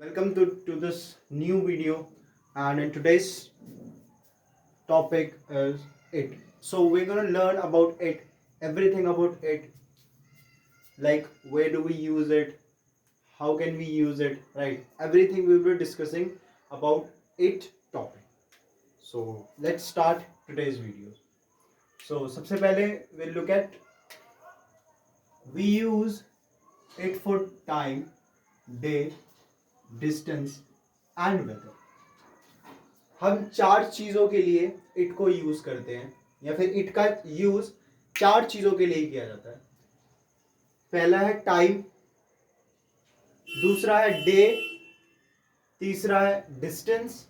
Welcome to this new video, and in today's topic is it. So we're gonna learn about it, everything about it, like where do we use it, how can we use it, right? Everything we will be discussing about it topic. So let's start today's video. So सबसे पहले we'll look at we use it for time, day, distance and weather. हम चार चीजों के लिए it को use करते हैं या फिर इट का यूज चार चीजों के लिए किया जाता है. पहला है टाइम, दूसरा है डे, तीसरा है डिस्टेंस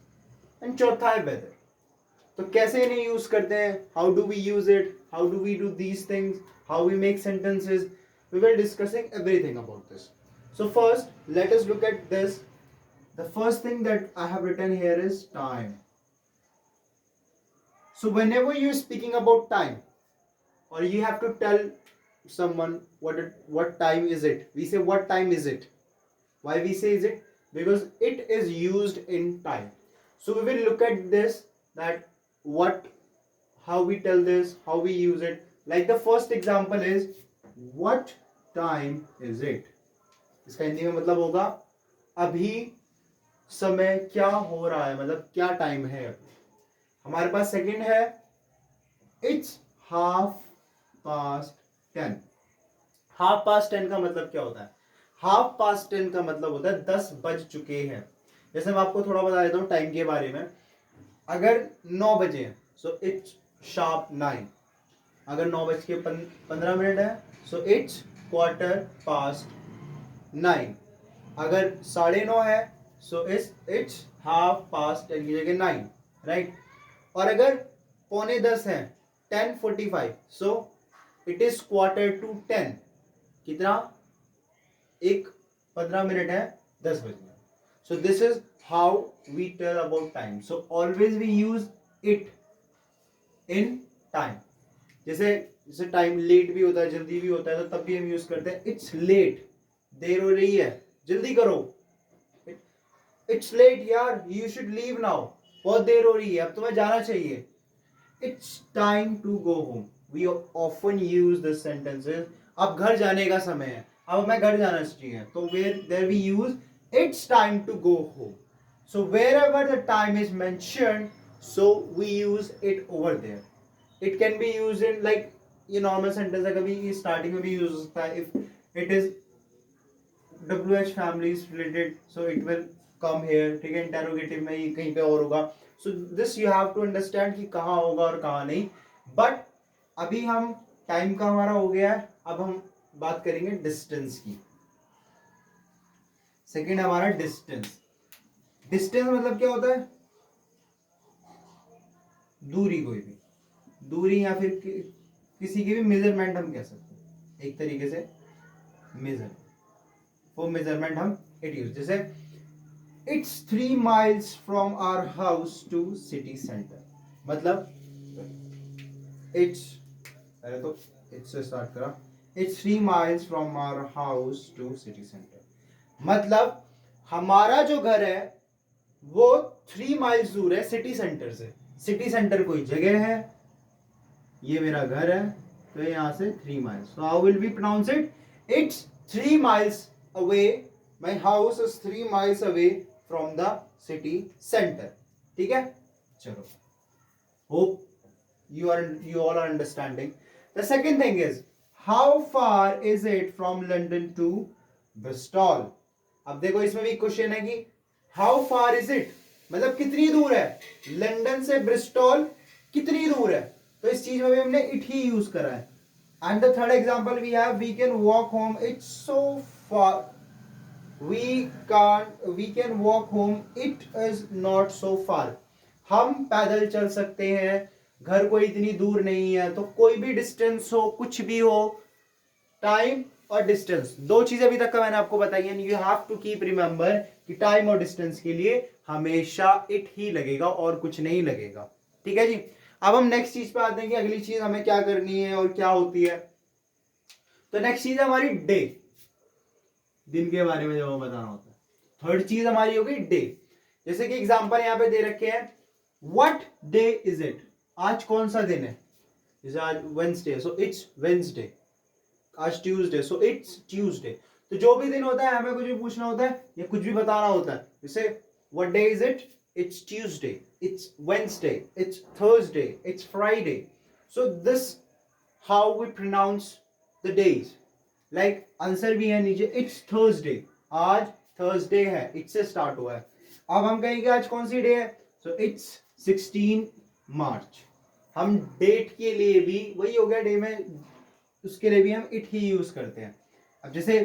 एंड चौथा है वेदर. तो कैसे इन्हें यूज करते हैं, how do we use it, how do we do these things, how we make sentences, we will discussing everything about this. So first, let us look at this. The first thing that I have written here is time. So whenever you're speaking about time, or you have to tell someone what time is it, we say what time is it. Why we say is it? Because it is used in time. So we will look at this, that how we tell this, how we use it. Like the first example is what time is it. इसका हिंदी में मतलब होगा अभी समय क्या हो रहा है, मतलब क्या टाइम है. हमारे पास सेकंड है इट्स 10:30. 10:30 का मतलब क्या होता है? 10:30 का मतलब होता है 10 बज चुके हैं. जैसे मैं आपको थोड़ा बता देता हूँ टाइम के बारे में. अगर 9 बजे हैं सो इट्स शार्प 9. अगर 9:15 है सो इट्स 9:15. अगर 9:30 है सो इट्स 10:30 की जगह 9, राइट. और अगर 9:45 है 10:45 सो इट इज 9:45. कितना? एक 15 मिनट है 10 बजे. So this is how we tell about time. So always we use it in time. जैसे टाइम लेट भी होता है, जल्दी भी होता है, तो तब भी हम यूज करते हैं इट्स लेट. देर हो रही है, जल्दी करो. इट्स लेट यार, यू शुड लीव नाउ. बहुत देर हो रही है, अब तुम्हें जाना चाहिए. It's time to go home. We often use this sentences. अब घर जाने का समय है, अब हमें घर जाना चाहिए, तो where there we use it's time to go home. So wherever the time is mentioned, so we use it over there. It can be used in like ये नॉर्मल सेंटेंस है, कभी स्टार्टिंग में भी यूज हो सकता है. इफ इट इज WH family is related, so it will come here. ठीक है, इंटेरोगेटिव में ही कहीं पे और होगा. So this you have to understand कि कहाँ होगा और कहाँ नहीं. बट अभी हम टाइम का हमारा हो गया है, अब हम बात करेंगे डिस्टेंस की. सेकेंड हमारा डिस्टेंस. डिस्टेंस मतलब क्या होता है? दूरी. कोई भी दूरी या फिर किसी की भी मेजरमेंट हम कह सकते हैं, एक तरीके से मेजर. वो मेजरमेंट हम इट यूज. जैसे it's 3 miles from our house to city centre. मतलब इट्स, पहले तो इट्स से स्टार्ट करा. It's 3 miles from our house to city centre. मतलब हमारा जो घर है वो 3 miles दूर है सिटी सेंटर से. सिटी सेंटर कोई जगह है, ये मेरा घर है, तो यहां से 3 miles. So how will we pronounce it? It's 3 miles away. My house is 3 miles away from the city center. ठीक है, चलो. Hope you all are understanding. The second thing is how far is it from London to Bristol? अब देखो इसमें भी question है कि how far is it, मतलब कितनी दूर है. लंदन से ब्रिस्टॉल कितनी दूर है, तो इस चीज में भी हमने इट ही यूज करा है. And the third example we have, we can walk home. It's so far. We can walk home. It is not so far. हम पैदल चल सकते हैं, घर कोई इतनी दूर नहीं है. तो कोई भी डिस्टेंस हो, कुछ भी हो, टाइम और डिस्टेंस दो चीजें अभी तक का मैंने आपको बताई है. You have to keep remember कि टाइम और डिस्टेंस के लिए हमेशा इट ही लगेगा और कुछ नहीं लगेगा. ठीक है जी. अब हम नेक्स्ट चीज पे आते हैं कि अगली चीज हमें क्या करनी है और क्या होती है. तो नेक्स्ट चीज है हमारी डे. दिन के बारे में जब हमें बताना होता है. थर्ड चीज हमारी होगी डे। जैसे कि एग्जांपल यहाँ पे दे रखे हैं, व्हाट डे इज इट, आज कौन सा दिन है, जैसे आज वेंसडे, सो इट्स वेंसडे। आज ट्यूसडे, सो इट्स ट्यूसडे। तो जो भी दिन होता है हमें कुछ भी पूछना होता है या कुछ भी बताना होता है, जैसे what day is it, it's Tuesday, it's Wednesday, it's Thursday, it's Friday. So this how we pronounce the days. Like answer भी है नीचे, इट्स थर्सडे, आज थर्सडे है, इट्स से स्टार्ट हुआ है। अब हम कहेंगे आज कौन सी डे है, सो इट्स 16 मार्च। हम डेट के लिए भी वही हो गया, डे में उसके लिए भी हम इट ही यूज करते हैं। अब जैसे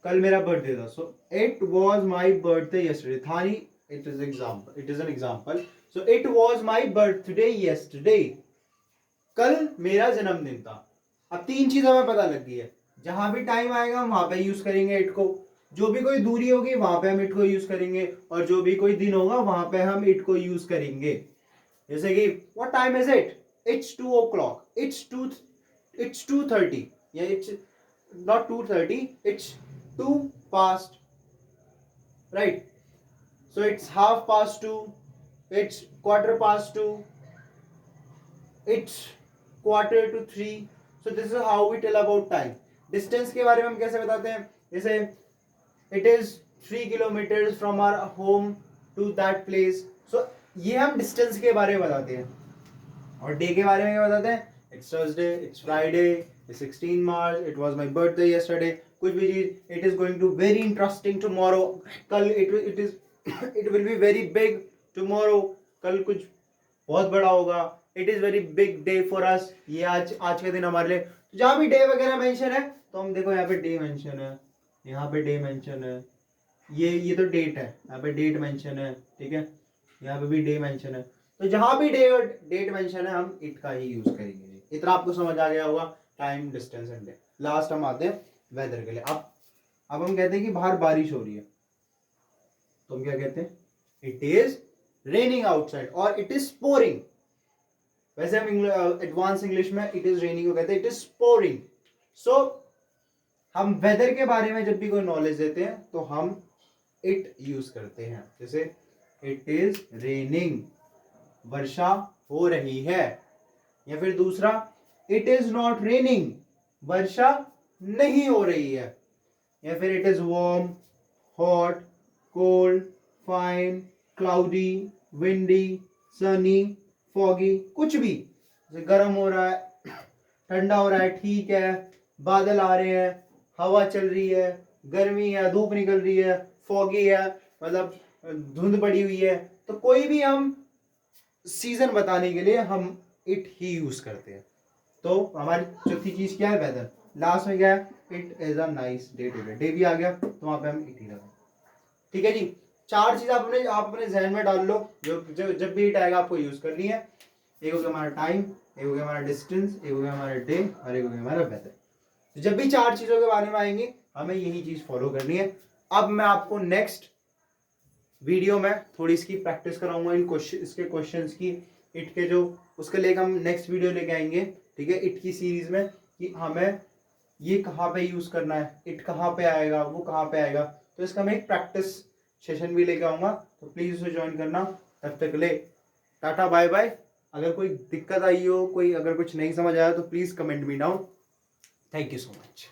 कल मेरा बर्थडे था, so it was my birthday yesterday, था नहीं, it is example, it is an example. So it was my birthday yesterday, कल मेरा जन्मदिन था। अब तीन चीज हमें पता लग गई है, जहां भी टाइम आएगा हम वहां पे यूज करेंगे इट को, जो भी कोई दूरी होगी वहां पे हम इट को यूज करेंगे, और जो भी कोई दिन होगा वहां पे हम इट को यूज करेंगे। जैसे कि what time is it, it's 2 o'clock, it's 2:30, या it's not 2:30, it's 2 past, right? So it's 2:30, it's 2:15, it's 2:45. So this is how we tell about time. Distance के बारे में हम कैसे बताते हैं, जैसे it is 3 kilometers from our home to that place. So ये हम distance के बारे में बताते हैं। और डे के बारे में क्या बताते हैं, it's Thursday, it's Friday, it's 16 March, it was my birthday yesterday, कुछ भी चीज, it is going to very interesting tomorrow, कल it will be very big tomorrow, कल कुछ बहुत बड़ा होगा, it is very big day for us, ये आज के दिन हमारे लिए। तो जहां भी डे वगैरह मेंशन है तो हम देखो यहाँ पे डे मेंशन है, यहाँ पे डे मेंशन है, ये तो डेट है, यहाँ पे डेट मेंशन है, ठीक है, यहाँ पे भी डे मेंशन है। तो जहां भी डे और डेट मेंशन है हम इट का ही यूज करेंगे। इतना आपको समझ आ गया होगा, time, distance and day. Last हम आते हैं वेदर के लिए। अब हम कहते हैं कि बाहर बारिश हो रही है, तो हम क्या कहते हैं, इट इज रेनिंग आउटसाइड और इट इज पोरिंग। वैसे हम एडवांस इंग्लिश में इट इज रेनिंग को कहते हैं इट इज पोरिंग। सो हम वेदर के बारे में जब भी कोई नॉलेज देते हैं तो हम इट यूज करते हैं। जैसे इट इज रेनिंग, वर्षा हो रही है, या फिर दूसरा इट इज नॉट रेनिंग, वर्षा नहीं हो रही है, या फिर it is warm, hot, cold, fine, cloudy, windy, Sunny, foggy, कुछ भी, जैसे गर्म हो रहा है, ठंडा हो रहा है, ठीक है, बादल आ रहे हैं, हवा चल रही है, गर्मी है, धूप निकल रही है, फॉगी है, मतलब धुंध पड़ी हुई है। तो कोई भी हम सीजन बताने के लिए हम इट ही यूज करते हैं। तो हमारी चौथी चीज क्या है, वेदर। लास्ट में क्या है, it is a nice day today, day भी आ गया तो वहां पे हम इट ही लगाएं। ठीक है जी, चार चीज आप अपने जहन में डाल लो, जो जब भी इट आएगा आपको यूज करनी है। एक हो गया हमारा टाइम, एक हो गया हमारा डिस्टेंस, एक हो गया हमारा डे, और एक हो गया हमारा वेदर। तो जब भी चार चीजों के बारे में आएंगे हमें यही चीज फॉलो करनी है। अब मैं आपको नेक्स्ट वीडियो में थोड़ी इसकी प्रैक्टिस कराऊंगा, इसके क्वेश्चंस की, इट के जो, उसके लिए हम नेक्स्ट वीडियो लेके आएंगे, ठीक है, इट की सीरीज में, कि हमें ये कहाँ पे यूज करना है, इट कहाँ पे आएगा, वो कहाँ पे आएगा। तो इसका मैं एक प्रैक्टिस सेशन भी लेके आऊंगा, तो प्लीज उसे ज्वाइन करना। तब तक ले टाटा बाय बाय। अगर कोई दिक्कत आई हो, कोई अगर कुछ नहीं समझ आया तो please comment me down. Thank you so much.